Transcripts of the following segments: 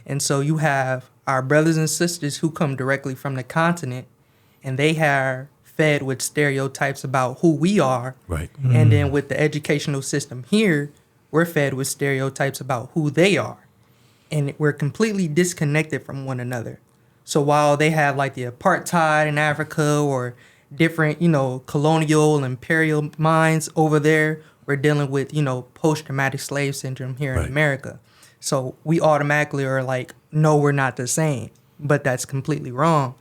And so you have our brothers and sisters who come directly from the continent, and they are fed with stereotypes about who we are. Right. And then with the educational system here, we're fed with stereotypes about who they are. And we're completely disconnected from one another. So while they have like the apartheid in Africa or different, colonial imperial minds over there, we're dealing with, post-traumatic slave syndrome here in America. So we automatically are like, no, we're not the same. But that's completely wrong.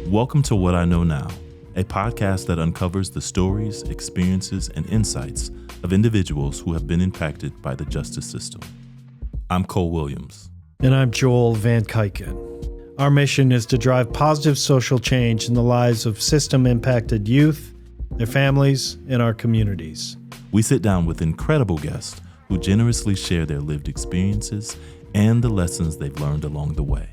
Welcome to What I Know Now, a podcast that uncovers the stories, experiences, and insights of individuals who have been impacted by the justice system. I'm Cole Williams. And I'm Joel Van Kuiken. Our mission is to drive positive social change in the lives of system-impacted youth, their families, and our communities. We sit down with incredible guests who generously share their lived experiences and the lessons they've learned along the way.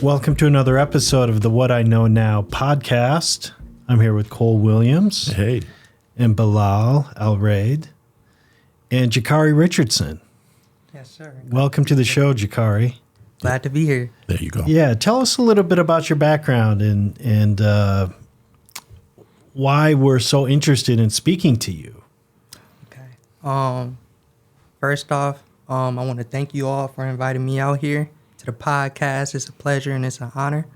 Welcome to another episode of the What I Know Now podcast. I'm here with Cole Williams. Hey. And Bilal Al-Raid. And Jakari Richardson. Yes, sir. Welcome to the show, Jakari. Glad to be here. There you go. Yeah, tell us a little bit about your background and why we're so interested in speaking to you. Okay. First off, I want to thank you all for inviting me out here to the podcast. It's a pleasure and it's an honor.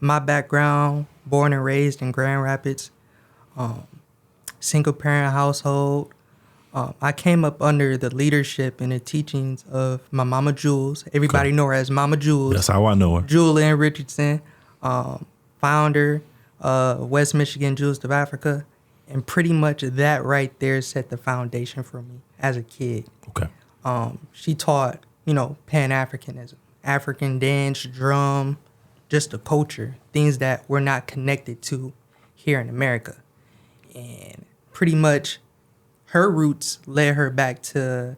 My background, born and raised in Grand Rapids, single parent household. I came up under the leadership and the teachings of my mama Jules. Everybody know her as Mama Jules. That's how I know her. Julian Richardson, founder of West Michigan Jews of Africa. And pretty much that right there set the foundation for me as a kid. Okay. She taught, Pan-Africanism, African dance, drum, just the culture, things that we're not connected to here in America. And pretty much her roots led her back to,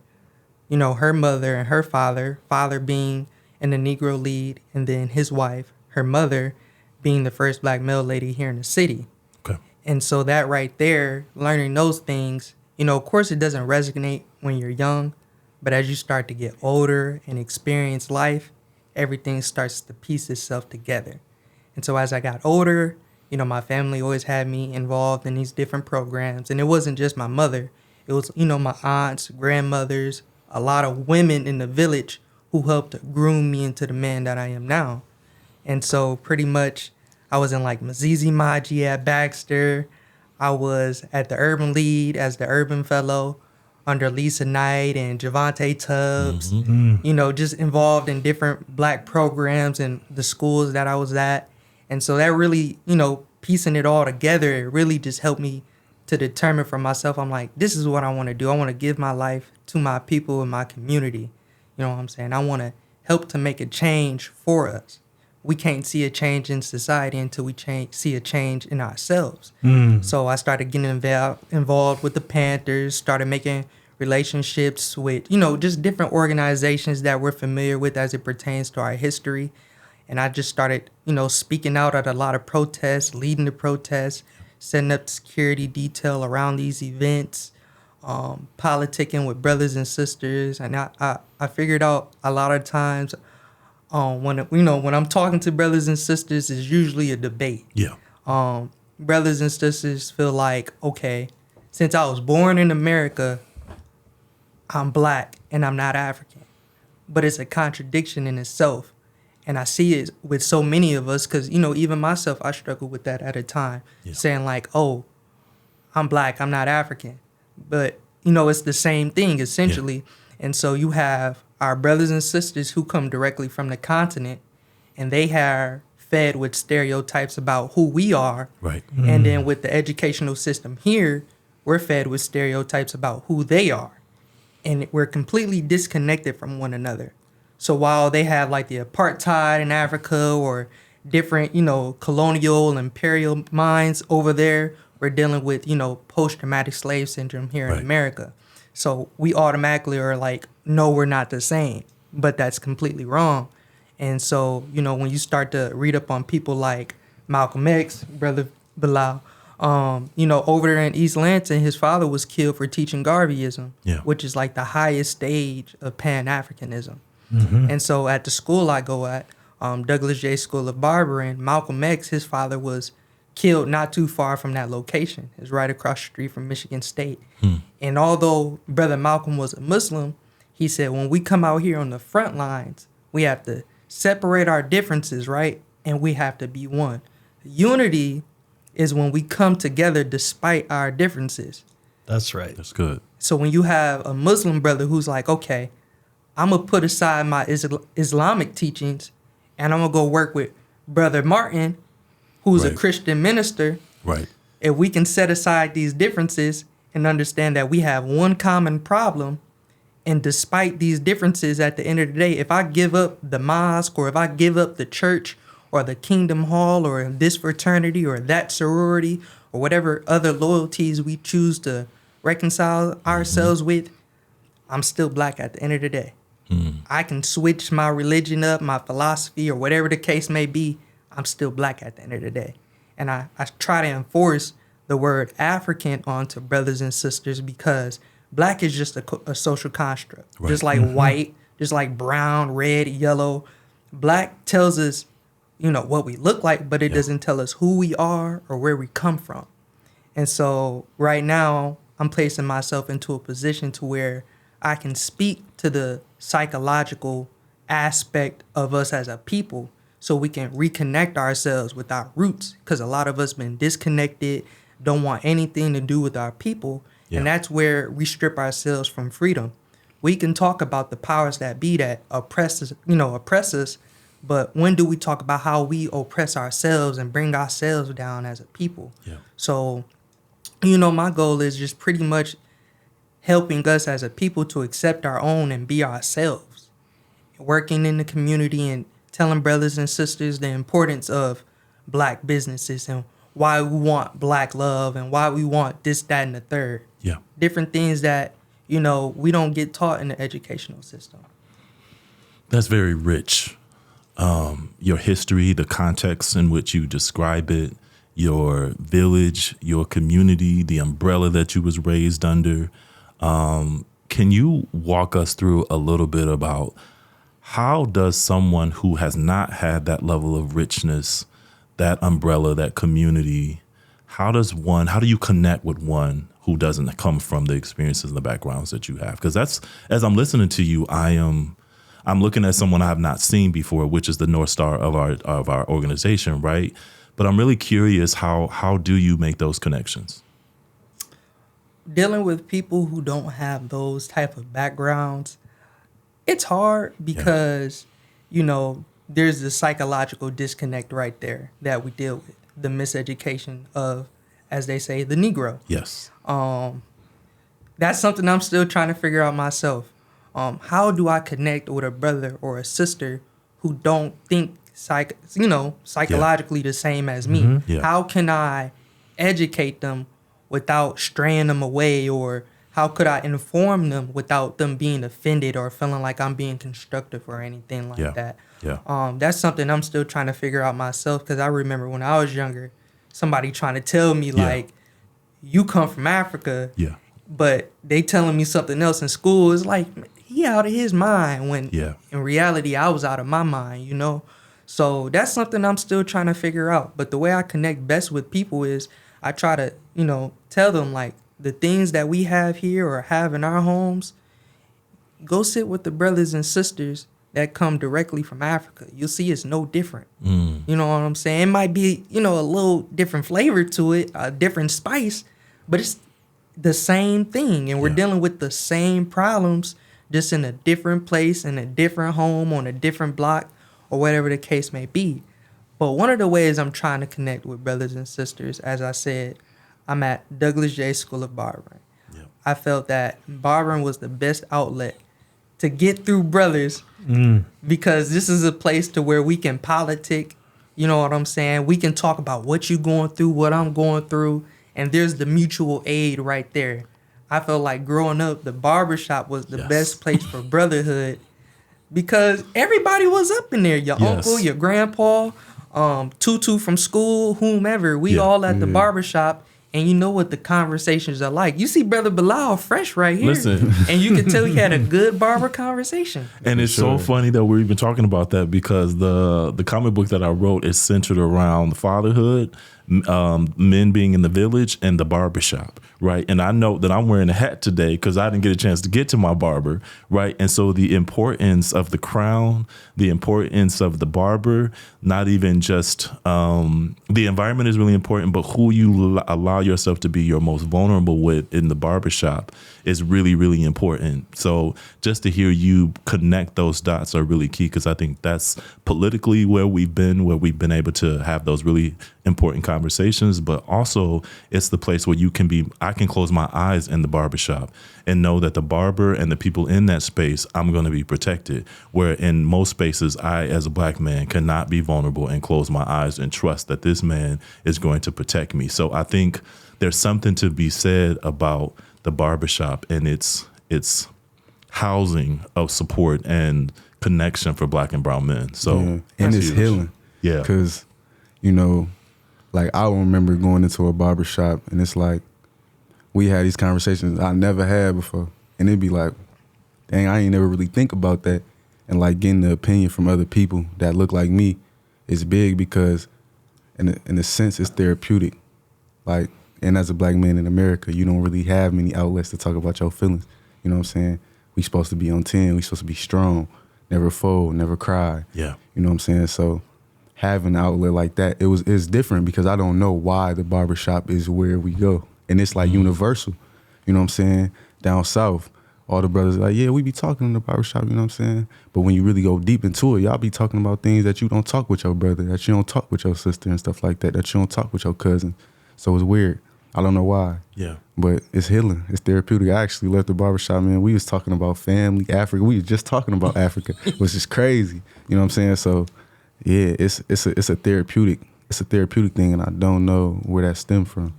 her mother and her father being in the Negro lead, and then his wife, her mother, being the first black male lady here in the city. Okay. And so that right there, learning those things, of course it doesn't resonate when you're young, but as you start to get older and experience life, everything starts to piece itself together. And so as I got older, my family always had me involved in these different programs. And it wasn't just my mother. It was, my aunts, grandmothers, a lot of women in the village who helped groom me into the man that I am now. And so pretty much I was in like Mazizi Maji at Baxter. I was at the Urban Lead as the Urban Fellow under Lisa Knight and Javante Tubbs, just involved in different black programs and the schools that I was at. And so that really, piecing it all together, it really just helped me to determine for myself. I'm like, this is what I want to do. I want to give my life to my people and my community. You know what I'm saying? I want to help to make a change for us. We can't see a change in society until we see a change in ourselves. So I started getting involved with the Panthers, started making relationships with, just different organizations that we're familiar with as it pertains to our history. And I just started, speaking out at a lot of protests, leading the protests, setting up security detail around these events, politicking with brothers and sisters. And I figured out a lot of times when I'm talking to brothers and sisters, it's usually a debate. Yeah. Brothers and sisters feel like, okay, since I was born in America, I'm black and I'm not African. But it's a contradiction in itself. And I see it with so many of us because, even myself, I struggled with that at a time, saying like, oh, I'm black, I'm not African. But, it's the same thing, essentially. Yeah. And so you have our brothers and sisters who come directly from the continent, and they are fed with stereotypes about who we are. Right. And then with the educational system here, we're fed with stereotypes about who they are. And we're completely disconnected from one another. So while they have like the apartheid in Africa or different, colonial imperial minds over there, we're dealing with, post-traumatic slave syndrome here in America. So we automatically are like, no, we're not the same. But that's completely wrong. And so, when you start to read up on people like Malcolm X, Brother Bilal, over there in East Lansing, his father was killed for teaching Garveyism, which is like the highest stage of Pan-Africanism. And so at the school I go at, Douglas J. School of Barbering, Malcolm X, his father was killed not too far from that location. It's right across the street from Michigan State. And although Brother Malcolm was a Muslim, he said, when we come out here on the front lines, we have to separate our differences, right? And we have to be one. Unity is when we come together despite our differences. That's right. That's good. So when you have a Muslim brother who's like, okay, I'm going to put aside my Islamic teachings and I'm going to go work with Brother Martin, who's a Christian minister. Right. If we can set aside these differences and understand that we have one common problem, and despite these differences, at the end of the day, if I give up the mosque or if I give up the church or the Kingdom Hall or this fraternity or that sorority or whatever other loyalties we choose to reconcile ourselves with, I'm still black at the end of the day. I can switch my religion up, my philosophy, or whatever the case may be. I'm still black at the end of the day. And I try to enforce the word African onto brothers and sisters because black is just a social construct. Right. Just like white, just like brown, red, yellow. Black tells us, what we look like, but it doesn't tell us who we are or where we come from. And so right now, I'm placing myself into a position to where I can speak to the psychological aspect of us as a people so we can reconnect ourselves with our roots, because a lot of us been disconnected, don't want anything to do with our people. And that's where we strip ourselves from freedom. We can talk about the powers that be that oppress us, but when do we talk about how we oppress ourselves and bring ourselves down as a people? So, my goal is just pretty much helping us as a people to accept our own and be ourselves. Working in the community and telling brothers and sisters the importance of black businesses and why we want black love and why we want this, that, and the third. Different things that, we don't get taught in the educational system. That's very rich. Your history, the context in which you describe it, your village, your community, the umbrella that you was raised under. Can you walk us through a little bit about how does someone who has not had that level of richness, that umbrella, that community, how do you connect with one who doesn't come from the experiences and the backgrounds that you have? Because that's, as I'm listening to you, I'm looking at someone I have not seen before, which is the North Star of our organization, right? But I'm really curious, how do you make those connections? Dealing with people who don't have those type of backgrounds, it's hard because, there's the psychological disconnect right there that we deal with, the miseducation of, as they say, the Negro. Yes. That's something I'm still trying to figure out myself. How do I connect with a brother or a sister who don't think psychologically the same as me? How can I educate them without straying them away, or how could I inform them without them being offended or feeling like I'm being constructive or anything like that? That's something I'm still trying to figure out myself, because I remember when I was younger, somebody trying to tell me like, you come from Africa, but they telling me something else in school. It's like, he out of his mind, when in reality I was out of my mind, So that's something I'm still trying to figure out. But the way I connect best with people is I try to, tell them like the things that we have here or have in our homes, go sit with the brothers and sisters that come directly from Africa. You'll see it's no different. You know what I'm saying? It might be, a little different flavor to it, a different spice, but it's the same thing. And we're dealing with the same problems, just in a different place, in a different home, on a different block, or whatever the case may be. But one of the ways I'm trying to connect with brothers and sisters, as I said, I'm at Douglas J. School of Barbering. I felt that barbering was the best outlet to get through brothers, because this is a place to where we can politic, you know what I'm saying? We can talk about what you're going through, what I'm going through, and there's the mutual aid right there. I felt like growing up, the barbershop was the best place for brotherhood, because everybody was up in there. Your uncle, your grandpa, Tutu from school, whomever. We all at the barbershop. And you know what the conversations are like. You see Brother Bilal fresh right here. Listen. And you can tell he had a good barber conversation. And it's so funny that we're even talking about that, because the comic book that I wrote is centered around fatherhood, men being in the village, and the barbershop, right? And I know that I'm wearing a hat today because I didn't get a chance to get to my barber, right? And so the importance of the crown, the importance of the barber, not even just the environment is really important, but who you allow yourself to be your most vulnerable with in the barbershop is really, really important. So just to hear you connect those dots are really key, because I think that's politically where we've been able to have those really important conversations, but also it's the place where I can close my eyes in the barbershop and know that the barber and the people in that space, I'm going to be protected. Where in most spaces, I, as a black man, cannot be vulnerable and close my eyes and trust that this man is going to protect me. So I think there's something to be said about the barbershop and its housing of support and connection for black and brown men. So and it's huge. healing. Yeah. Because, like I remember going into a barbershop and it's like we had these conversations I never had before. And it'd be like, dang, I ain't never really think about that. And like getting the opinion from other people that look like me is big, because in a sense it's therapeutic. Like, and as a black man in America, you don't really have many outlets to talk about your feelings. You know what I'm saying? We supposed to be on 10. We supposed to be strong, never fold, never cry. Yeah. You know what I'm saying? So having an outlet like that, it's different, because I don't know why the barbershop is where we go. And it's like universal. You know what I'm saying? Down south, all the brothers are like, yeah, we be talking in the barbershop, you know what I'm saying? But when you really go deep into it, y'all be talking about things that you don't talk with your brother, that you don't talk with your sister and stuff like that you don't talk with your cousin. So it's weird. I don't know why. Yeah. But it's healing. It's therapeutic. I actually left the barbershop, man. We was talking about family, Africa. We was just talking about Africa, which is crazy. You know what I'm saying? So yeah, it's a therapeutic thing, and I don't know where that stemmed from.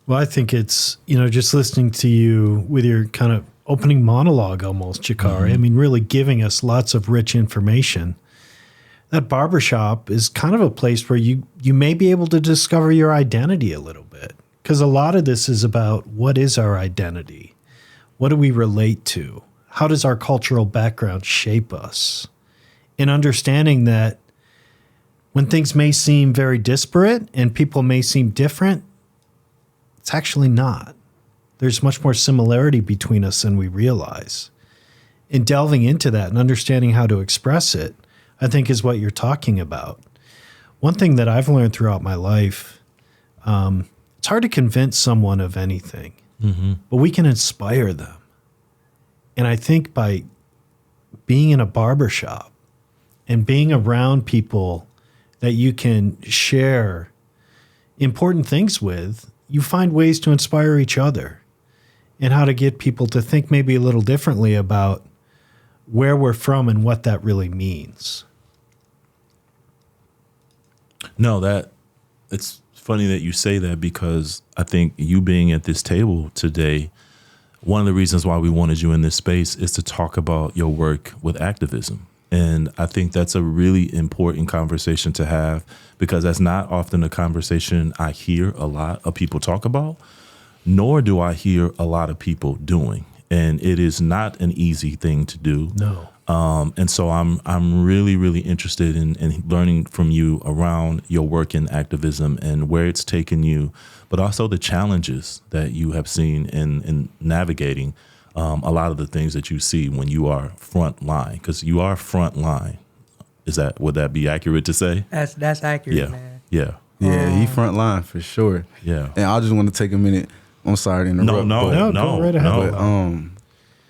Well, I think it's, just listening to you with your kind of opening monologue almost, Jakari. I mean, really giving us lots of rich information. That barbershop is kind of a place where you may be able to discover your identity a little bit, because a lot of this is about what is our identity? What do we relate to? How does our cultural background shape us? And understanding that when things may seem very disparate and people may seem different, it's actually not. There's much more similarity between us than we realize. And delving into that and understanding how to express it, I think, is what you're talking about. One thing that I've learned throughout my life, it's hard to convince someone of anything, but we can inspire them. And I think by being in a barbershop and being around people that you can share important things with, you find ways to inspire each other and how to get people to think maybe a little differently about where we're from and what that really means. No, it's funny that you say that, because I think you being at this table today, one of the reasons why we wanted you in this space is to talk about your work with activism. And I think that's a really important conversation to have, because that's not often a conversation I hear a lot of people talk about, nor do I hear a lot of people doing. And it is not an easy thing to do. No. And so I'm really, really interested in learning from you around your work in activism and where it's taken you, but also the challenges that you have seen in navigating a lot of the things that you see when you are front line, because you are front line. Would that be accurate to say? That's accurate, man. Yeah. Yeah, he front line for sure. Yeah. And I just want to take a minute. I'm sorry to interrupt. No, go right ahead. But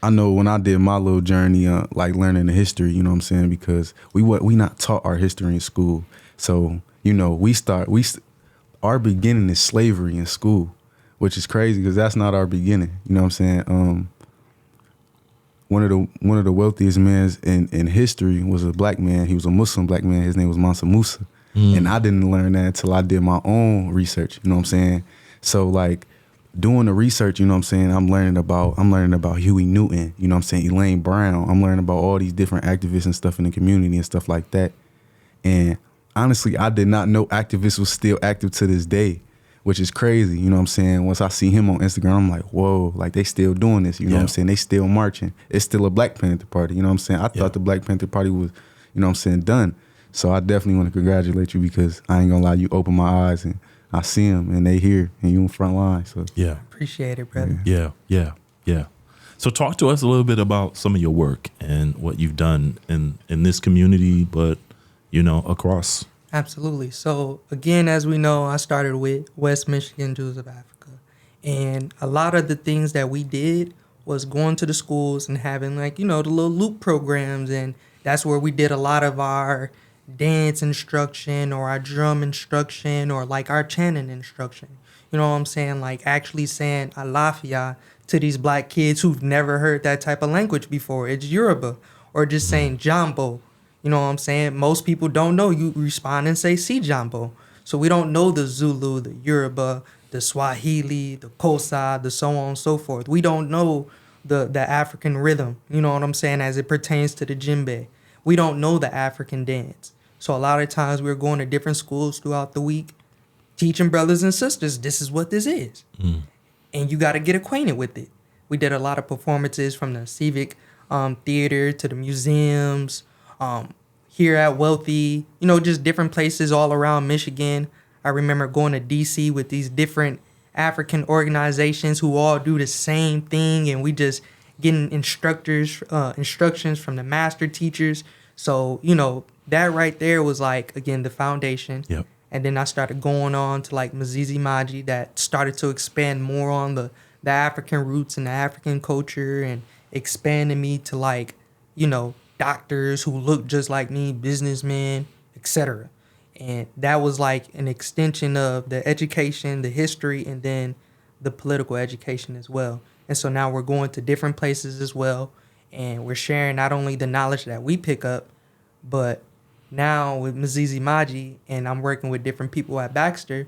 I know when I did my little journey, like learning the history, you know what I'm saying? Because we not taught our history in school. So, our beginning is slavery in school, which is crazy because that's not our beginning. You know what I'm saying? One of the wealthiest men in history was a black man. He was a Muslim black man. His name was Mansa Musa. And I didn't learn that until I did my own research. You know what I'm saying? So like doing the research, you know what I'm saying, I'm learning about Huey Newton, you know what I'm saying, Elaine Brown. I'm learning about all these different activists and stuff in the community and stuff like that. And honestly, I did not know activists was still active to this day, which is crazy. You know what I'm saying? Once I see him on Instagram, I'm like, whoa, like they still doing this. You know what I'm saying? They still marching. It's still a Black Panther Party. You know what I'm saying? I thought the Black Panther Party was, you know what I'm saying, done. So I definitely want to congratulate you, because I ain't gonna lie, you open my eyes and I see them and they here and you in front line. So Yeah. Appreciate it, brother. Yeah. So talk to us a little bit about some of your work and what you've done in this community, but, you know, across. Absolutely. So again, as we know, I started with West Michigan Jews of Africa. And a lot of the things that we did was going to the schools and having, like, you know, the little loop programs. And that's where we did a lot of our dance instruction or our drum instruction or like our chanting instruction. You know what I'm saying? Like actually saying Alafia to these Black kids who've never heard that type of language before. It's Yoruba. Or just saying Jambo. You know what I'm saying? Most people don't know. You respond and say Si Jambo. So we don't know the Zulu, the Yoruba, the Swahili, the Kosa, the so on and so forth. We don't know the African rhythm, you know what I'm saying, as it pertains to the djembe. We don't know the African dance. So a lot of times we're going to different schools throughout the week, teaching brothers and sisters, this is what this is. And you got to get acquainted with it. We did a lot of performances from the civic theater to the museums, here at Wealthy, you know, just different places all around Michigan. I remember going to DC with these different African organizations who all do the same thing, and we just getting instructions from the master teachers. So, you know, that right there was like, again, the foundation. Yep. And then I started going on to like Mzizi Maji, that started to expand more on the African roots and the African culture, and expanding me to like, you know, doctors who look just like me, businessmen, etc. And that was like an extension of the education, the history, and then the political education as well. And so now we're going to different places as well, and we're sharing not only the knowledge that we pick up, but now with Mzizi Maji, and I'm working with different people at Baxter,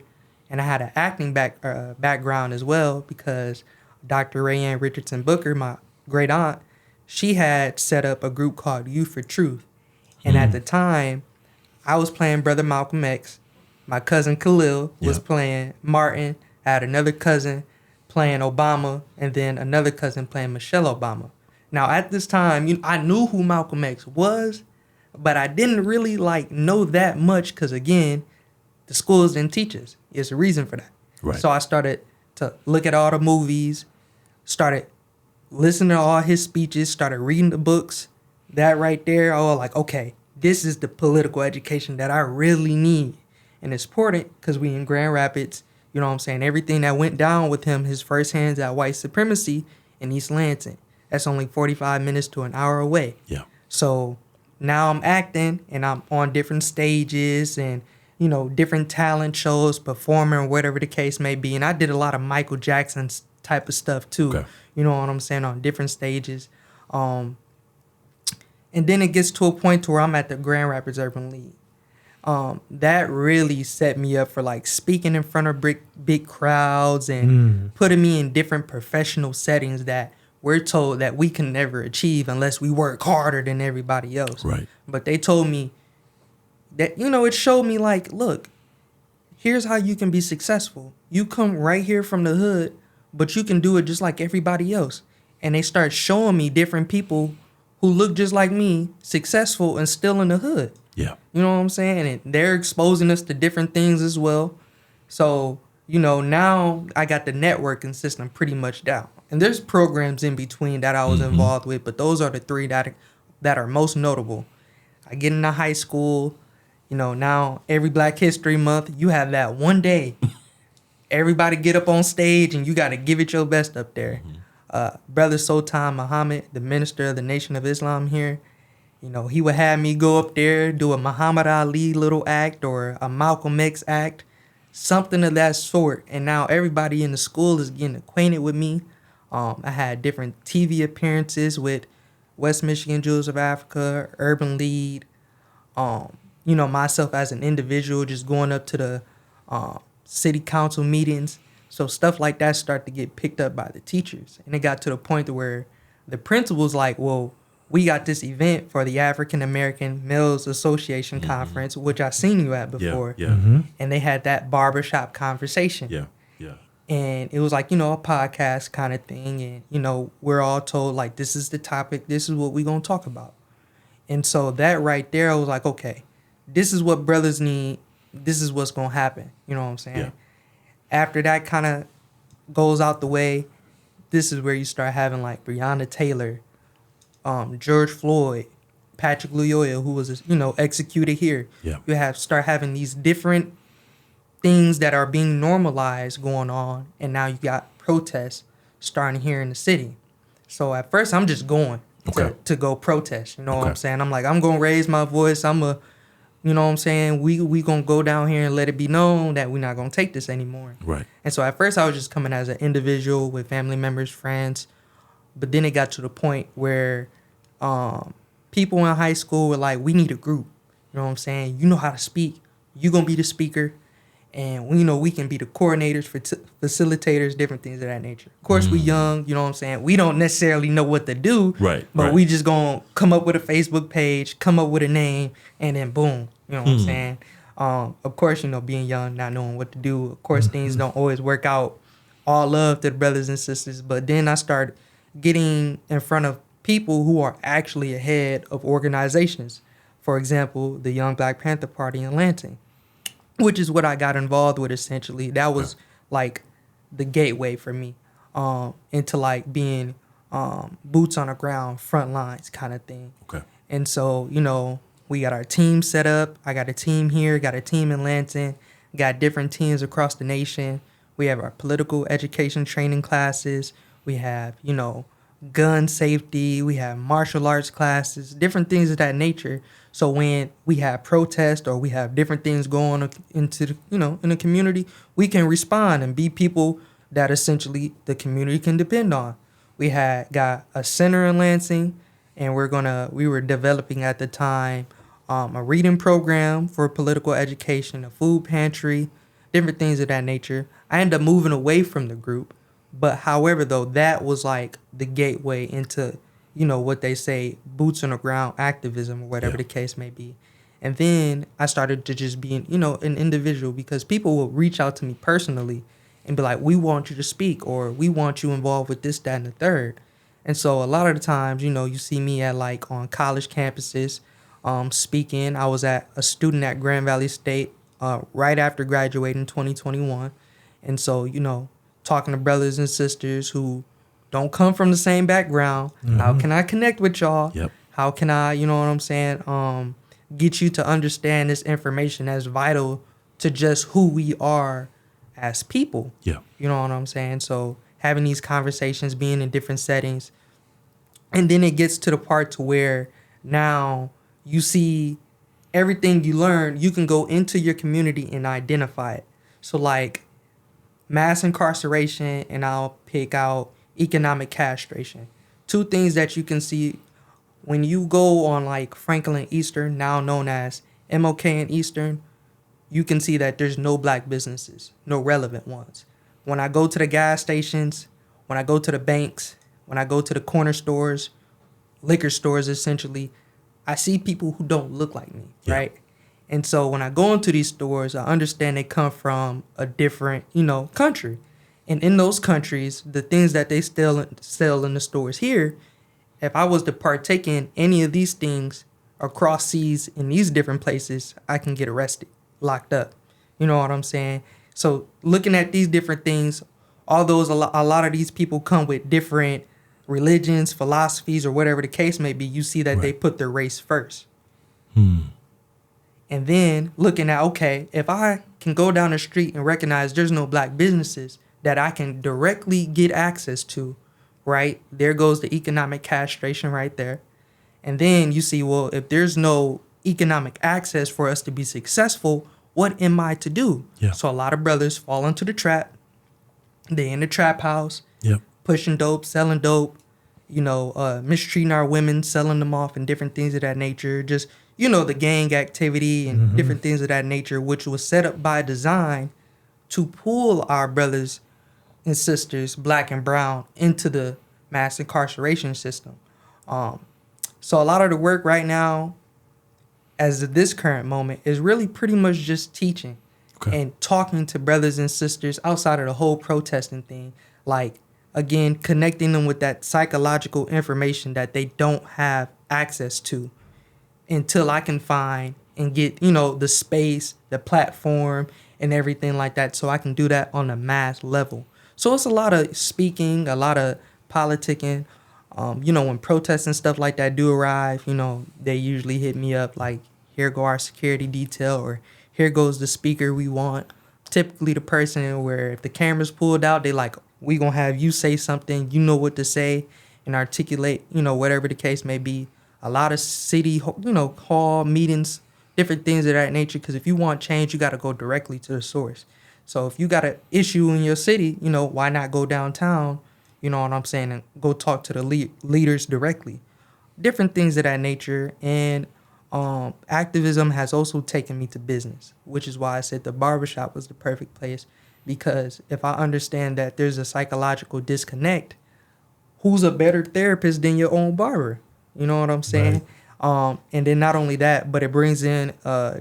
and I had an acting background as well, because Dr. Rayanne Richardson Booker, my great aunt, she had set up a group called Youth for Truth. And at the time, I was playing Brother Malcolm X. My cousin Khalil was playing Martin. I had another cousin playing Obama, and then another cousin playing Michelle Obama. Now, at this time, I knew who Malcolm X was, but I didn't really like know that much because, again, the schools didn't teach us. There's a reason for that. Right. So I started to look at all the movies, started listening to all his speeches, started reading the books. That right there, I was like, okay, this is the political education that I really need. And it's important because we in Grand Rapids, you know what I'm saying? Everything that went down with him, his first hands at white supremacy in East Lansing. That's only 45 minutes to an hour away. Yeah. So now I'm acting and I'm on different stages and, you know, different talent shows, performing, whatever the case may be. And I did a lot of Michael Jackson's type of stuff too. Okay. You know what I'm saying? On different stages. And then it gets to a point to where I'm at the Grand Rapids Urban League. That really set me up for like speaking in front of big crowds and putting me in different professional settings that we're told that we can never achieve unless we work harder than everybody else. Right. But they told me that, you know, it showed me like, look, here's how you can be successful. You come right here from the hood, but you can do it just like everybody else. And they start showing me different people who look just like me, successful and still in the hood. Yeah. You know what I'm saying? And they're exposing us to different things as well. So, you know, now I got the networking system pretty much down. And there's programs in between that I was involved with, but those are the three that are most notable. I get into high school, you know, now every Black History Month, you have that one day. Everybody get up on stage and you got to give it your best up there. Brother Sultan Muhammad, the minister of the Nation of Islam here, you know, he would have me go up there, do a Muhammad Ali little act or a Malcolm X act, something of that sort. And now everybody in the school is getting acquainted with me. I had different TV appearances with West Michigan Jews of Africa, Urban Lead, you know, myself as an individual just going up to the city council meetings, So stuff like that start to get picked up by the teachers. And it got to the point to where the principal's like, well, we got this event for the African American Males Association Conference, which I seen you at before. Yeah. Yeah. And they had that barbershop conversation. Yeah. Yeah. And it was like, a podcast kind of thing. And, we're all told, like, this is the topic. This is what we're going to talk about. And so that right there, I was like, okay, this is what brothers need. This is what's going to happen. You know what I'm saying? Yeah. After that kind of goes out the way, this is where you start having, like, Breonna Taylor, George Floyd, Patrick Luyoya, who was, executed here. Yeah. You start having these different things that are being normalized going on, and now you got protests starting here in the city. So at first, I'm just going to go protest. You know what I'm saying? I'm like, I'm gonna raise my voice. You know what I'm saying? We gonna go down here and let it be known that we're not gonna take this anymore. Right. And so at first, I was just coming as an individual with family members, friends, but then it got to the point where people in high school were like, we need a group. You know what I'm saying? You know how to speak. You gonna be the speaker. And we can be the coordinators, facilitators, different things of that nature. Of course, we young, you know what I'm saying? We don't necessarily know what to do. Right. But we just gonna come up with a Facebook page, come up with a name, and then boom. You know what I'm saying? Of course, being young, not knowing what to do. Of course, things don't always work out. All love to the brothers and sisters. But then I started getting in front of people who are actually ahead of organizations. For example, the Young Black Panther Party in Lansing, which is what I got involved with essentially. That was like the gateway for me into like being boots on the ground, front lines kind of thing. Okay. And so, we got our team set up. I got a team here, got a team in Lansing, got different teams across the nation. We have our political education training classes. We have, gun safety. We have martial arts classes, different things of that nature. So when we have protests or we have different things going on into the, in the community, we can respond and be people that essentially the community can depend on. We got a center in Lansing, and we were developing at the time a reading program for political education, a food pantry, different things of that nature. I ended up moving away from the group, but however, though, that was like the gateway into what they say, boots on the ground activism or whatever the case may be. And then I started to just be, an individual, because people will reach out to me personally and be like, we want you to speak, or we want you involved with this, that, and the third. And so a lot of the times, you see me at like on college campuses speaking. I was a student at Grand Valley State right after graduating in 2021. And so, talking to brothers and sisters who don't come from the same background. How can I connect with y'all? Yep. How can I, you know what I'm saying, get you to understand this information that's vital to just who we are as people? Yeah. You know what I'm saying? So having these conversations, being in different settings, and then it gets to the part to where now you see everything you learn, you can go into your community and identify it. So like mass incarceration, and I'll pick out economic castration. Two things that you can see when you go on like Franklin Eastern, now known as MLK and Eastern, you can see that there's no black businesses, no relevant ones. When I go to the gas stations, when I go to the banks, when I go to the corner stores, liquor stores essentially, I see people who don't look like me, right? And so when I go into these stores, I understand they come from a different, country. And in those countries, the things that they still sell in the stores here, if I was to partake in any of these things across seas in these different places, I can get arrested, locked up. You know what I'm saying? So looking at these different things, although a lot of these people come with different religions, philosophies, or whatever the case may be, you see that they put their race first. And then looking at, okay, if I can go down the street and recognize there's no black businesses that I can directly get access to, right? There goes the economic castration right there. And then you see, well, if there's no economic access for us to be successful, what am I to do? Yeah. So a lot of brothers fall into the trap. They in the trap house, pushing dope, selling dope, mistreating our women, selling them off and different things of that nature. Just, the gang activity and different things of that nature, which was set up by design to pull our brothers and sisters, black and brown, into the mass incarceration system. So a lot of the work right now, as of this current moment, is really pretty much just teaching and talking to brothers and sisters outside of the whole protesting thing. Like, again, connecting them with that psychological information that they don't have access to until I can find and get, the space, the platform, and everything like that, so I can do that on a mass level. So it's a lot of speaking, a lot of politicking. When protests and stuff like that do arrive, they usually hit me up like, here go our security detail, or here goes the speaker we want. Typically the person where if the camera's pulled out, they like, we gonna have you say something, you know what to say, and articulate, whatever the case may be. A lot of city, hall meetings, different things of that nature, because if you want change, you got to go directly to the source. So if you got an issue in your city, why not go downtown, you know what I'm saying, and go talk to the leaders directly. Different things of that nature. And activism has also taken me to business, which is why I said the barbershop was the perfect place, because if I understand that there's a psychological disconnect, who's a better therapist than your own barber? You know what I'm saying? Right. And then not only that, but it brings in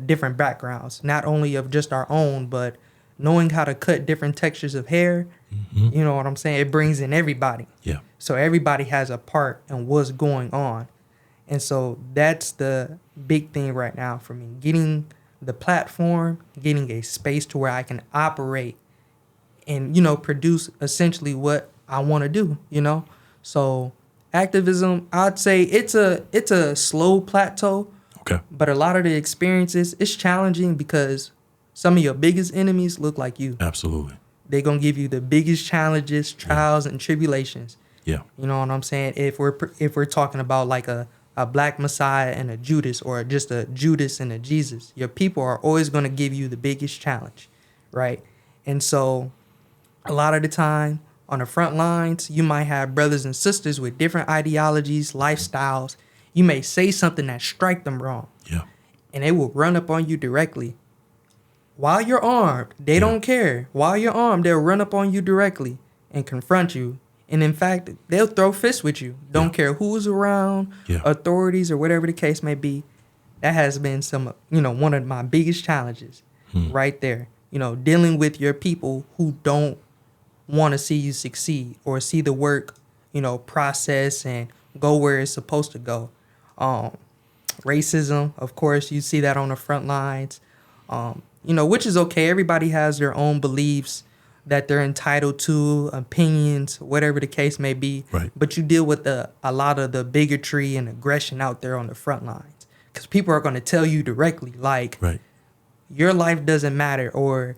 different backgrounds, not only of just our own, but knowing how to cut different textures of hair. Mm-hmm. You know what I'm saying? It brings in everybody. Yeah. So everybody has a part in what's going on. And so that's the big thing right now for me, getting the platform, getting a space to where I can operate and, produce essentially what I want to do, So activism, I'd say it's a slow plateau. Okay. But a lot of the experiences, it's challenging because some of your biggest enemies look like you. Absolutely. They're going to give you the biggest challenges, trials, and tribulations. Yeah. You know what I'm saying? If we're talking about like a black Messiah and a Judas, or just a Judas and a Jesus, your people are always going to give you the biggest challenge, right? And so a lot of the time on the front lines, you might have brothers and sisters with different ideologies, lifestyles. You may say something that strike them wrong. Yeah. And they will run up on you directly. While you're armed, they don't care. While you're armed, they'll run up on you directly and confront you. And in fact, they'll throw fists with you. Don't care who's around, authorities, or whatever the case may be. That has been one of my biggest challenges right there. Dealing with your people who don't want to see you succeed or see the work, process and go where it's supposed to go. Racism, of course, you see that on the front lines, which is okay. Everybody has their own beliefs that they're entitled to, opinions, whatever the case may be. Right. But you deal with a lot of the bigotry and aggression out there on the front lines, because people are going to tell you directly, like, your life doesn't matter, or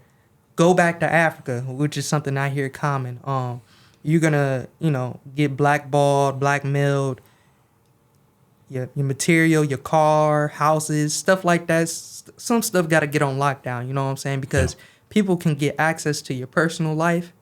go back to Africa, which is something I hear common. You're going to, get blackballed, blackmailed, your material, your car, houses, stuff like that. Some stuff got to get on lockdown, you know what I'm saying? Because people can get access to your personal life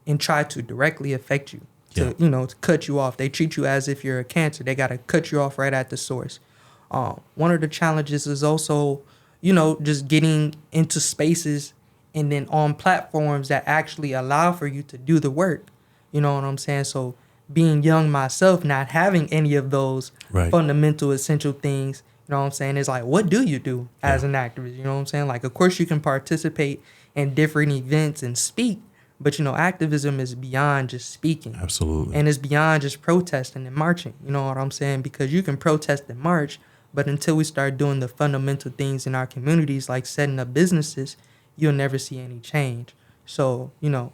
and try to directly affect you, to cut you off. They treat you as if you're a cancer. They got to cut you off right at the source. One of the challenges is also, just getting into spaces and then on platforms that actually allow for you to do the work. You know what I'm saying? So being young myself, not having any of those fundamental, essential things, you know what I'm saying? It's like, what do you do as an activist? You know what I'm saying? Like, of course, you can participate in different events and speak, but, activism is beyond just speaking. Absolutely. And it's beyond just protesting and marching. You know what I'm saying? Because you can protest and march, but until we start doing the fundamental things in our communities, like setting up businesses, you'll never see any change. So,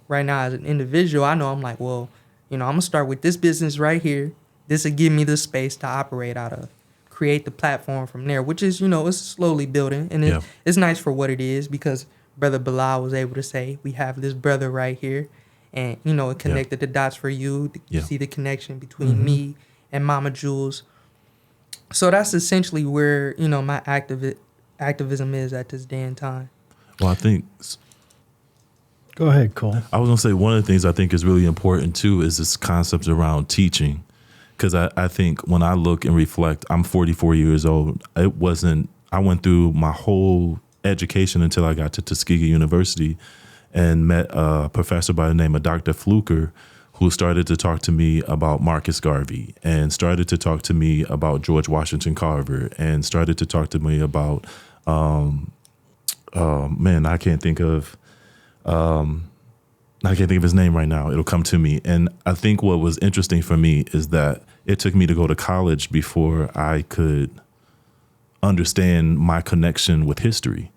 right now as an individual, I know I'm like, well, I'm going to start with this business right here. This will give me the space to operate out of. Create the platform from there, which is, it's slowly building. And it's nice for what it is, because Brother Bilal was able to say, we have this brother right here. And, it connected the dots for you. You see the connection between me and Mama Jules. So that's essentially where, my activism is at this day and time. Well, I think... Go ahead, Cole. I was going to say, one of the things I think is really important, too, is this concept around teaching. Because I think when I look and reflect, I'm 44 years old. I went through my whole education until I got to Tuskegee University. and met a professor by the name of Dr. Fluker, who started to talk to me about Marcus Garvey and started to talk to me about George Washington Carver and started to talk to me about, I can't think of his name right now. It'll come to me. And I think what was interesting for me is that it took me to go to college before I could understand my connection with history.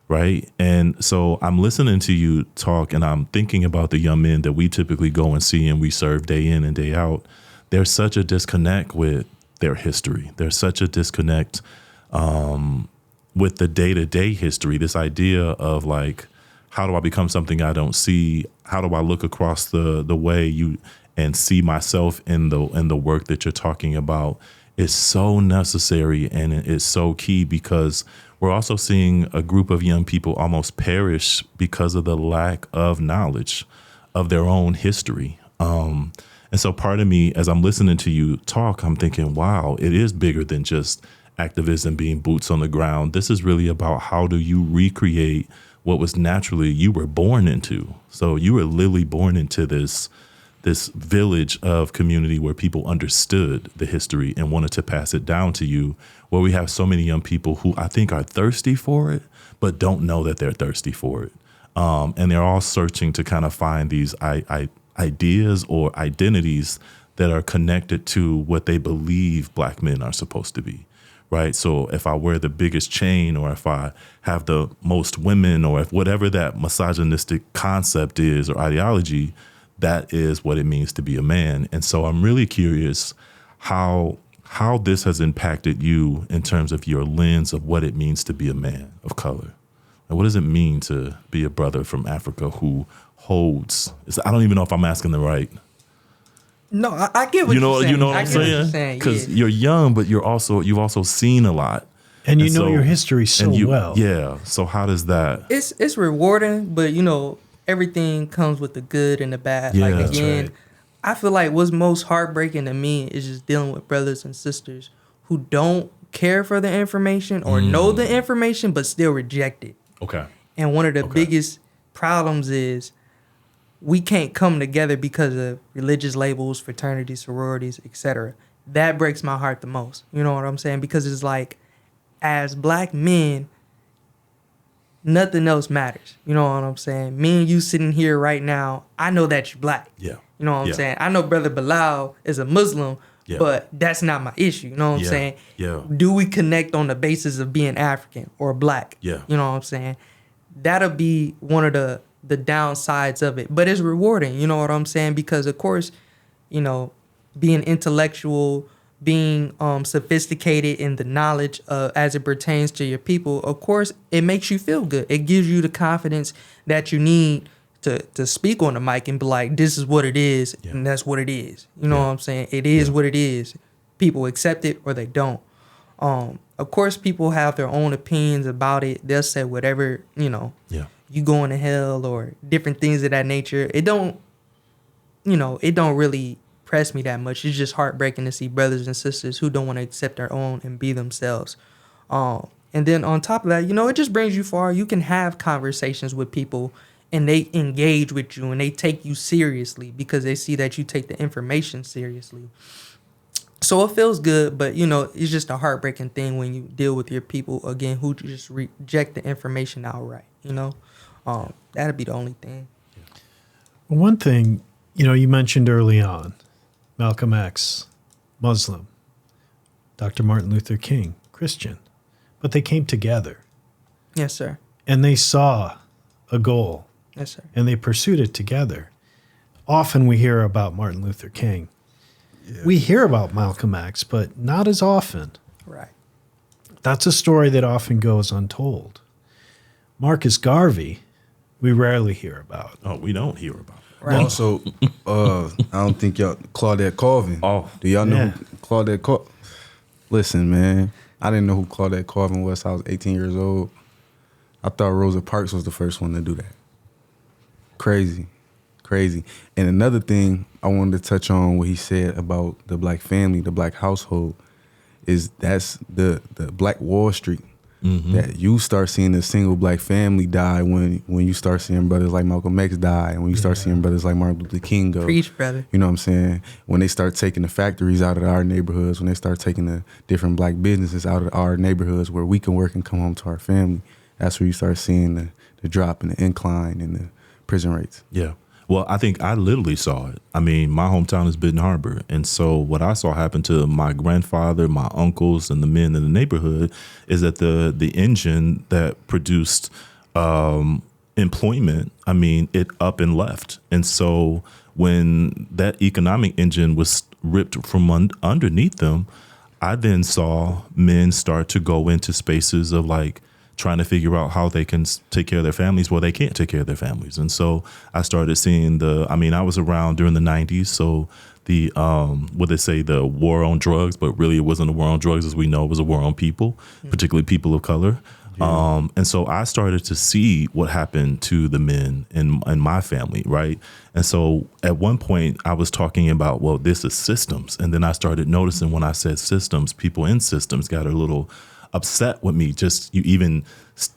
Right. And so I'm listening to you talk and I'm thinking about the young men that we typically go and see and we serve day in and day out. There's such a disconnect with their history. There's such a disconnect with the day-to-day history, this idea of like, how do I become something I don't see? How do I look across the way you and see myself in the work that you're talking about is so necessary and it's so key because we're also seeing a group of young people almost perish because of the lack of knowledge of their own history. And so part of me, as I'm listening to you talk, I'm thinking, wow, it is bigger than just activism being boots on the ground. This is really about how do you recreate what was naturally you were born into. So you were literally born into this village of community where people understood the history and wanted to pass it down to you, where we have so many young people who I think are thirsty for it, but don't know that they're thirsty for it. And they're all searching to kind of find these ideas or identities that are connected to what they believe Black men are supposed to be. Right. So if I wear the biggest chain or if I have the most women or if whatever that misogynistic concept is or ideology, that is what it means to be a man. And so I'm really curious how this has impacted you in terms of your lens of what it means to be a man of color. And what does it mean to be a brother from Africa who holds, I don't even know if I'm asking the right. No, I get what you're saying. You know what I'm saying? Because you're young, but you've also seen a lot. And you know your history so well. Yeah. So how does that? It's rewarding, but everything comes with the good and the bad. Yeah, like again, right. I feel like what's most heartbreaking to me is just dealing with brothers and sisters who don't care for the information or know the information but still reject it. Okay. And one of the biggest problems is we can't come together because of religious labels, fraternities, sororities, etc. That breaks my heart the most. You know what I'm saying? Because it's like, as Black men, nothing else matters. You know what I'm saying? Me and you sitting here right now, I know that you're Black. Yeah. You know what I'm saying? I know Brother Bilal is a Muslim, but that's not my issue. You know what I'm saying? Yeah. Do we connect on the basis of being African or Black? Yeah. You know what I'm saying? That'll be one of the downsides of it. But it's rewarding, you know what I'm saying? Because, of course, being intellectual, being sophisticated in the knowledge as it pertains to your people, of course, it makes you feel good. It gives you the confidence that you need to speak on the mic and be like, this is what it is, and that's what it is. You know what I'm saying? It is what it is. People accept it or they don't. Of course, people have their own opinions about it. They'll say whatever, you going to hell or different things of that nature. It don't really press me that much. It's just heartbreaking to see brothers and sisters who don't want to accept their own and be themselves. And then on top of that, it just brings you far. You can have conversations with people and they engage with you and they take you seriously because they see that you take the information seriously. So it feels good, but, it's just a heartbreaking thing when you deal with your people, again, who just reject the information outright, That'd be the only thing. Well, one thing, you mentioned early on, Malcolm X, Muslim, Dr. Martin Luther King, Christian, but they came together. Yes, sir. And they saw a goal. Yes, sir. And they pursued it together. Often we hear about Martin Luther King. Yeah. We hear about Malcolm X, but not as often. Right. That's a story that often goes untold. Marcus Garvey, we rarely hear about. Oh, we don't hear about. Right. Also, I don't think y'all, Claudette Colvin. Oh. Do y'all know who Claudette Colvin? Listen, man, I didn't know who Claudette Colvin was till I was 18 years old. I thought Rosa Parks was the first one to do that. Crazy. And another thing I wanted to touch on what he said about the Black family, the Black household, is that's the Black Wall Street. that you start seeing a single black family die when you start seeing brothers like Malcolm X die, and when you start seeing brothers like Martin Luther King go. Preach, brother. You know what I'm saying? When they start taking the factories out of our neighborhoods, when they start taking the different black businesses out of our neighborhoods where we can work and come home to our family, that's where you start seeing the drop and the incline in the prison rates. Yeah. Well, I think I literally saw it. I mean, my hometown is Benton Harbor. And so what I saw happen to my grandfather, my uncles, and the men in the neighborhood is that the engine that produced employment, I mean, it up and left. And so when that economic engine was ripped from underneath them, I then saw men start to go into spaces of like, trying to figure out how they can take care of their families. Well, they can't take care of their families. And so I started seeing I was around during the 90s. So the, what they say, the war on drugs, but really it wasn't a war on drugs as we know, it was a war on people, particularly people of color. Yeah. And so I started to see what happened to the men in my family, right? And so at one point I was talking about, well, this is systems. And then I started noticing when I said systems, people in systems got a little upset with me, just you even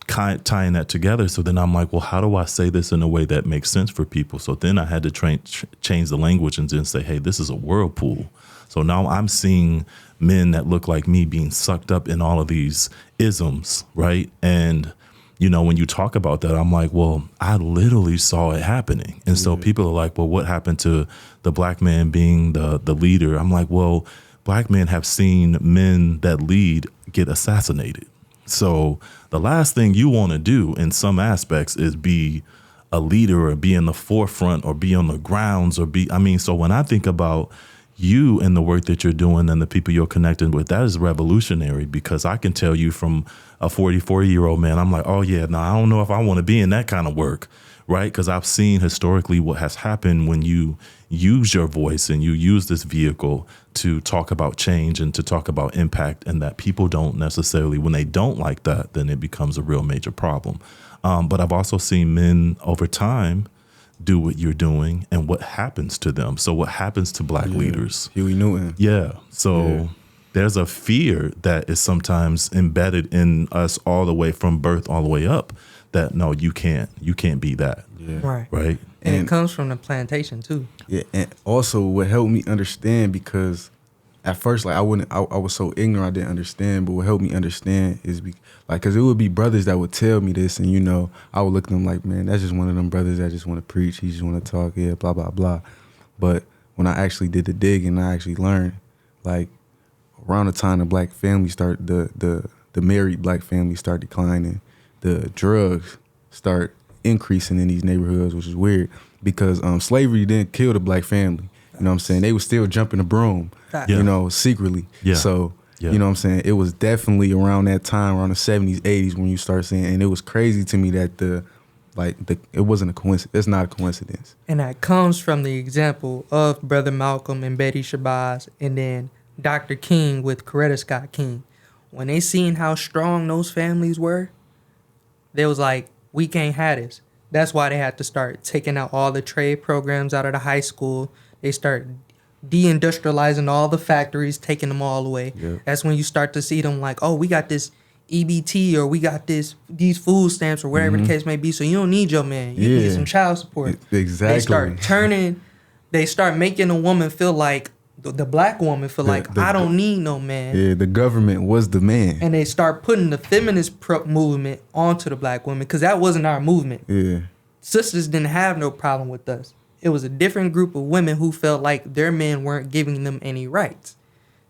tying that together. So then I'm like, well, how do I say this in a way that makes sense for people? So then I had to change the language and then say, hey, this is a whirlpool. So now I'm seeing men that look like me being sucked up in all of these isms, right? And, you know, when you talk about that, I'm like, well, I literally saw it happening. And so people are like, well, what happened to the black man being the leader? I'm like, well, black men have seen men that lead get assassinated. So the last thing you want to do in some aspects is be a leader or be in the forefront or be on the grounds so when I think about you and the work that you're doing and the people you're connected with, that is revolutionary, because I can tell you from a 44-year-old man, I'm like, oh yeah, no, I don't know if I want to be in that kind of work, right? Because I've seen historically what has happened when you use your voice and you use this vehicle to talk about change and to talk about impact, and that people don't necessarily, when they don't like that, then it becomes a real major problem. But I've also seen men over time do what you're doing and what happens to them. So what happens to black leaders? Huey Newton. Yeah. So there's a fear that is sometimes embedded in us all the way from birth all the way up, that no, you can't be that. Yeah. Right. And it comes from the plantation too. Yeah, and also what helped me understand, because at first, like I was so ignorant, I didn't understand. But what helped me understand is because it would be brothers that would tell me this, and I would look at them like, man, that's just one of them brothers that just want to preach. He just want to talk, blah blah blah. But when I actually did the dig and I actually learned, like around the time the black family start, the married black family start declining, the drugs start increasing in these neighborhoods, which is weird because slavery didn't kill the black family. You know what I'm saying? They were still jumping the broom, secretly. Yeah. So, you know what I'm saying? It was definitely around that time, around the 70s, 80s, when you start seeing, and it was crazy to me that it wasn't a coincidence. It's not a coincidence. And that comes from the example of Brother Malcolm and Betty Shabazz, and then Dr. King with Coretta Scott King. When they seen how strong those families were, they was like, we can't have this. That's why they had to start taking out all the trade programs out of the high school. They start deindustrializing all the factories, taking them all away. Yeah. That's when you start to see them like, oh, we got this EBT or we got these food stamps or whatever the case may be. So you don't need your man. You can get some child support. Exactly. They start making a woman feel like, the black woman feel like, I don't need no man. Yeah, the government was the man. And they start putting the feminist movement onto the black women, because that wasn't our movement. Yeah. Sisters didn't have no problem with us. It was a different group of women who felt like their men weren't giving them any rights.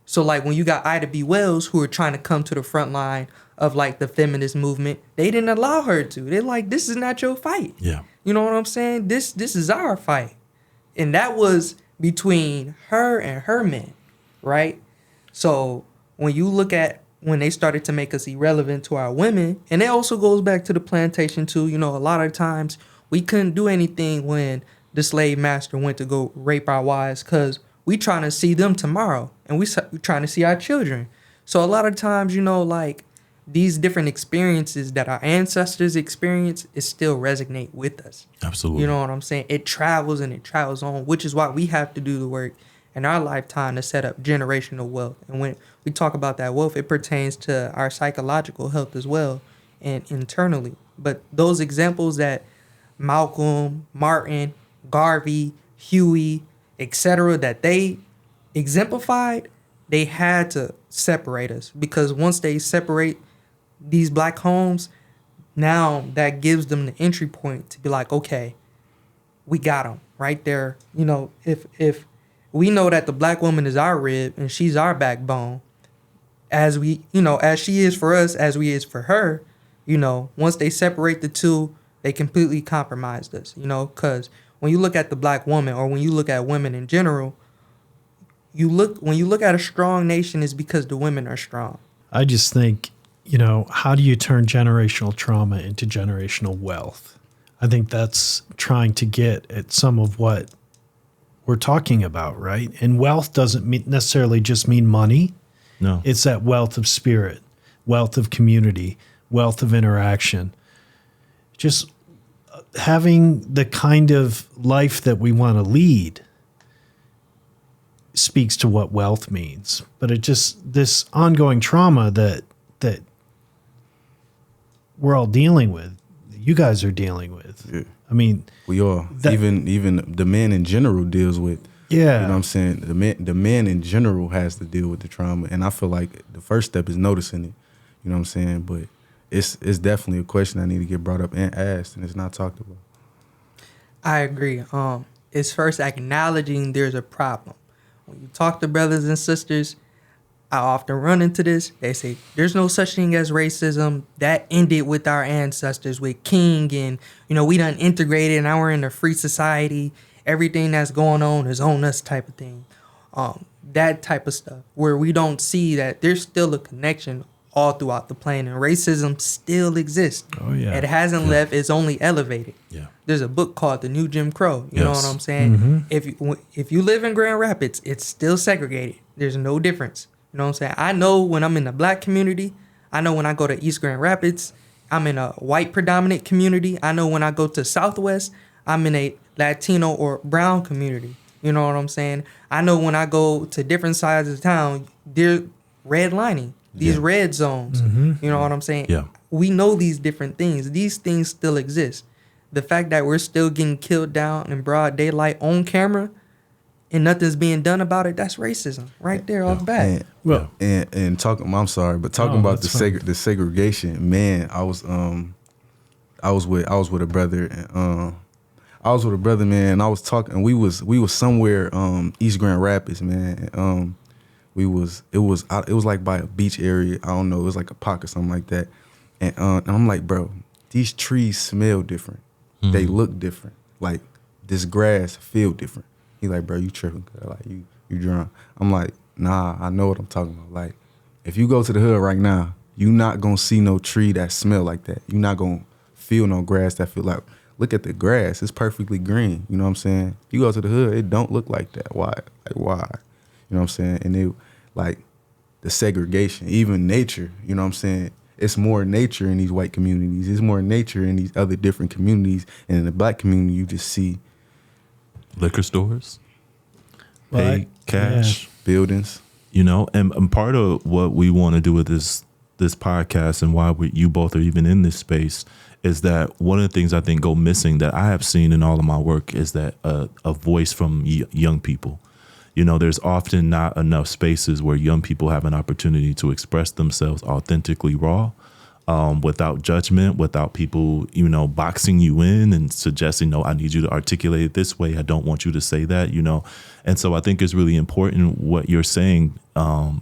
So like when you got Ida B. Wells, who were trying to come to the front line of like the feminist movement, they didn't allow her to. They're like, this is not your fight. Yeah. You know what I'm saying? This is our fight. And that was between her and her men, right? So when you look at when they started to make us irrelevant to our women, and it also goes back to the plantation too. A lot of times we couldn't do anything when the slave master went to go rape our wives, because we trying to see them tomorrow, and we trying to see our children. So a lot of times, like these different experiences that our ancestors experienced, it still resonate with us. Absolutely. You know what I'm saying? It travels and it travels on, which is why we have to do the work in our lifetime to set up generational wealth. And when we talk about that wealth, it pertains to our psychological health as well and internally. But those examples that Malcolm, Martin, Garvey, Huey, etc., that they exemplified, they had to separate us, because once they separate these black homes, now that gives them the entry point to be like, okay, we got them right there. You know, if we know that the black woman is our rib and she's our backbone, as we, you know, as she is for us, as we is for her, you know, once they separate the two, they completely compromised us, you know, because when you look at the black woman, or when you look at women in general, when you look at a strong nation, is because the women are strong. I just think, you know, how do you turn generational trauma into generational wealth? I think that's trying to get at some of what we're talking about, right? And wealth doesn't necessarily just mean money. No. It's that wealth of spirit, wealth of community, wealth of interaction. Just having the kind of life that we want to lead speaks to what wealth means. But it just, this ongoing trauma that we're all dealing with, you guys are dealing with. Yeah. I mean, We are. Even the man in general deals with. yeah. You know what I'm saying? The man in general has to deal with the trauma. And I feel like the first step is noticing it. You know what I'm saying? But it's definitely a question that need to get brought up and asked, and it's not talked about. I agree. It's first acknowledging there's a problem. When you talk to brothers and sisters, I often run into this. They say, there's no such thing as racism. That ended with our ancestors, with King, and, you know, we done integrated, and now we're in a free society. Everything that's going on is on us type of thing. That type of stuff, where we don't see that there's still a connection all throughout the plane, and racism still exists. Oh, yeah. It hasn't left. It's only elevated. Yeah. There's a book called The New Jim Crow. You know Yes. what I'm saying? Mm-hmm. If you live in Grand Rapids, it's still segregated. There's no difference. You know what I'm saying? I know when I'm in the black community. I know when I go to East Grand Rapids, I'm in a white predominant community. I know when I go to Southwest, I'm in a Latino or brown community. You know what I'm saying? I know when I go to different sides of town, they're redlining. These red zones. You know what I'm saying? Yeah. We know these different things. These things still exist. The fact that we're still getting killed down in broad daylight on camera and nothing's being done about it, that's racism right there off bat. And, Well- and talking, I'm sorry, but talking No, about that's the segregation, man, I was with a brother, and man, and I was talking, we was somewhere East Grand Rapids, man. And, it was like by a beach area. I don't know, it was like a park or something like that. And I'm like, bro, these trees smell different. They look different. Like, this grass feel different. He like, bro, you tripping? Like, you drunk. I'm like, nah, I know what I'm talking about. Like, if you go to the hood right now, you not gonna see no tree that smell like that. You not gonna feel no grass that feel like, look at the grass, it's perfectly green. You know what I'm saying? You go to the hood, it don't look like that. Why? Like, why? You know what I'm saying? And it, like, the segregation, even nature, you know what I'm saying? It's more nature in these white communities. It's more nature in these other different communities. And in the black community, you just see Liquor stores, Well, pay cash, buildings. you know, and part of what we want to do with this podcast and why you both are even in this space is that one of the things I think go missing that I have seen in all of my work is that a voice from young people. You know, there's often not enough spaces where young people have an opportunity to express themselves authentically raw, without judgment, without people, you know, boxing you in and suggesting, no, I need you to articulate it this way. I don't want you to say that, you know. And so I think it's really important what you're saying,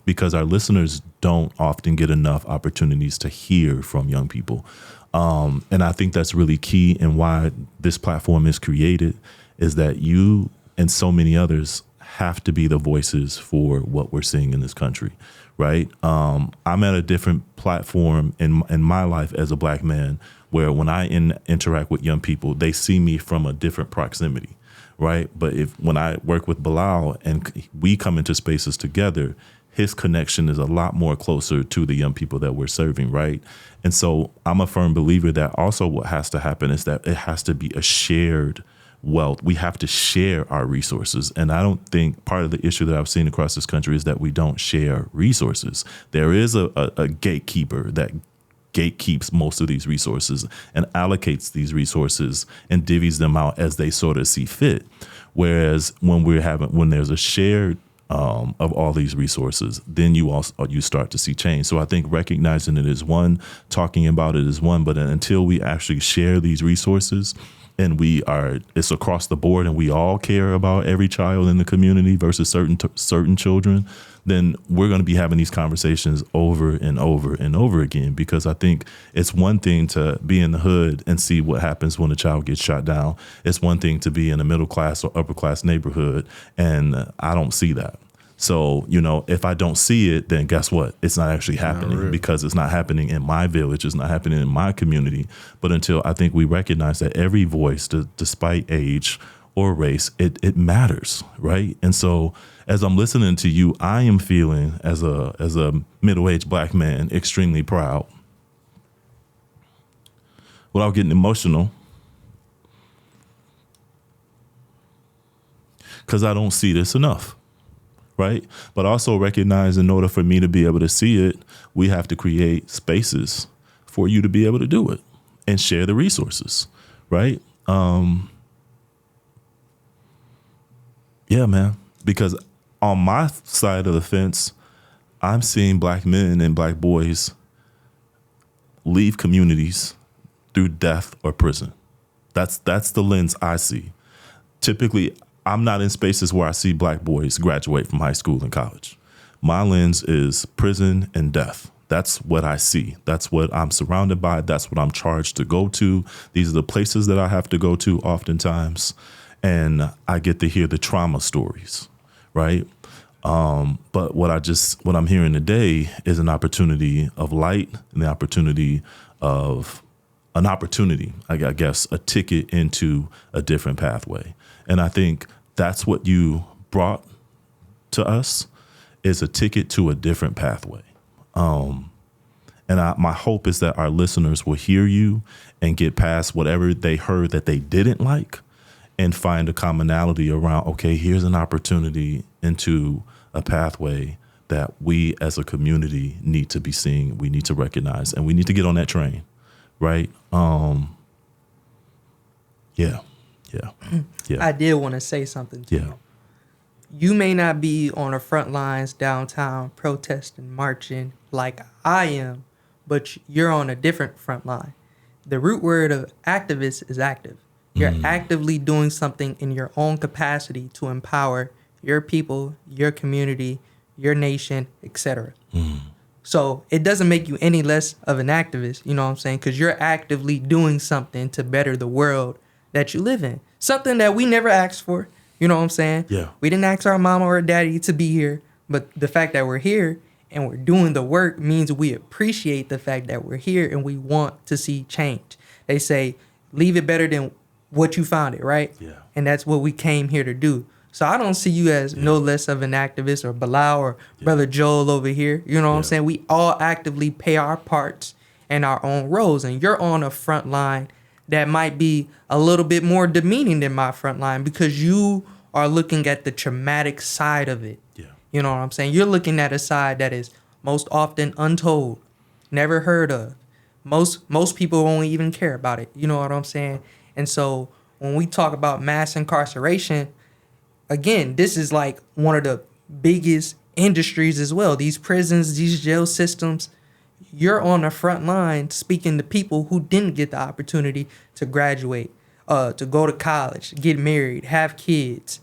because our listeners don't often get enough opportunities to hear from young people. And I think that's really key, and why this platform is created is that you and so many others have to be the voices for what we're seeing in this country, right? I'm at a different platform in my life as a black man, where when I interact with young people, they see me from a different proximity, right? But when I work with Bilal and we come into spaces together, his connection is a lot more closer to the young people that we're serving, right? And so I'm a firm believer that also what has to happen is that it has to be a shared wealth. We have to share our resources. And I don't think part of the issue that I've seen across this country is that we don't share resources. There is a gatekeeper that gatekeeps most of these resources and allocates these resources and divvies them out as they sort of see fit. Whereas when there's a shared of all these resources, then you start to see change. So I think recognizing it is one, talking about it is one, but until we actually share these resources and it's across the board and we all care about every child in the community versus certain children, then we're going to be having these conversations over and over and over again, because I think it's one thing to be in the hood and see what happens when a child gets shot down. It's one thing to be in a middle class or upper class neighborhood, and I don't see that. So, if I don't see it, then guess what? It's not actually happening, because it's not happening in my village. It's not happening in my community. But until I think we recognize that every voice, despite age or race, it matters, right? And so as I'm listening to you, I am feeling as a middle-aged Black man extremely proud. Without getting emotional, because I don't see this enough, right? But also recognize in order for me to be able to see it, we have to create spaces for you to be able to do it and share the resources, right? Yeah, man, because on my side of the fence, I'm seeing Black men and Black boys leave communities through death or prison. That's the lens I see. Typically, I'm not in spaces where I see Black boys graduate from high school and college. My lens is prison and death. That's what I see. That's what I'm surrounded by. That's what I'm charged to go to. These are the places that I have to go to oftentimes. And I get to hear the trauma stories, right? But what I'm hearing today is an opportunity of light and the opportunity of I guess, a ticket into a different pathway. And I think that's what you brought to us, is a ticket to a different pathway. And my hope is that our listeners will hear you and get past whatever they heard that they didn't like and find a commonality around, okay, here's an opportunity into a pathway that we as a community need to be seeing, we need to recognize, and we need to get on that train, right? Yeah. I did want to say something to Yeah. you. You may not be on the front lines downtown protesting, marching like I am, but you're on a different front line. The root word of activist is active. You're actively doing something in your own capacity to empower your people, your community, your nation, etc. So it doesn't make you any less of an activist, you know what I'm saying? Because you're actively doing something to better the world that you live in. Something that we never asked for, you know what I'm saying? Yeah. We didn't ask our mama or daddy to be here, but the fact that we're here and we're doing the work means we appreciate the fact that we're here and we want to see change. They say, leave it better than what you found it, right? Yeah. And that's what we came here to do. So I don't see you as no less of an activist or Bilal or Brother Joel over here. You know what I'm saying? We all actively play our parts and our own roles. And you're on a front line that might be a little bit more demeaning than my front line because you are looking at the traumatic side of it. Yeah. You know what I'm saying? You're looking at a side that is most often untold, never heard of. Most people won't even care about it. You know what I'm saying? And so when we talk about mass incarceration, again, this is like one of the biggest industries as well. These prisons, these jail systems, you're on the front line speaking to people who didn't get the opportunity to graduate, to go to college, get married, have kids,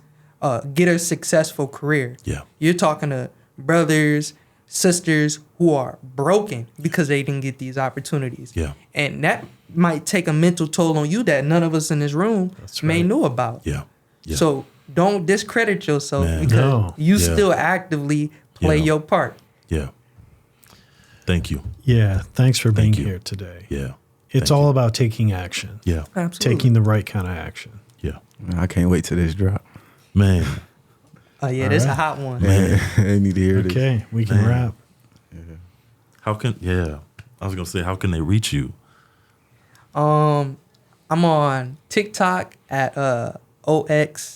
get a successful career. Yeah. You're talking to brothers, sisters who are broken because they didn't get these opportunities. Yeah. And that might take a mental toll on you that none of us in this room may know about. Yeah. Yeah. So don't discredit yourself Man. because you Yeah. still actively play Yeah. your part. Yeah. Thank you. Yeah. Thanks for being Thank you. here today. Yeah. It's all about taking action. Yeah. Absolutely. Taking the right kind of action. Yeah. Man, I can't wait till this drop. Man. Oh yeah, All this right. a hot one. I need to hear this. Okay. We can Man. wrap. I was going to say, how can they reach you? I'm on TikTok at Olatunde,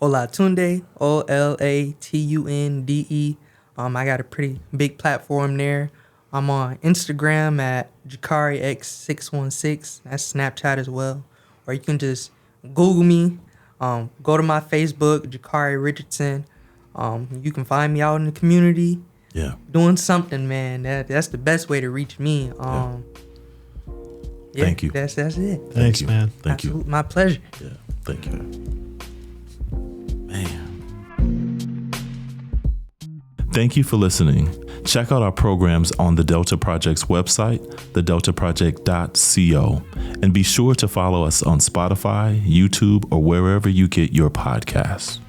Olatunde. I got a pretty big platform there. I'm on Instagram at JakariX616. That's Snapchat as well. Or you can just Google me. Go to my Facebook, Jakari Richardson. You can find me out in the community. Yeah. Doing something, man. That's the best way to reach me. Thank you. That's it. Thanks, man. Thank you. My pleasure. Yeah. Thank you. Man. Thank you for listening. Check out our programs on the Delta Project's website, thedeltaproject.co, and be sure to follow us on Spotify, YouTube, or wherever you get your podcasts.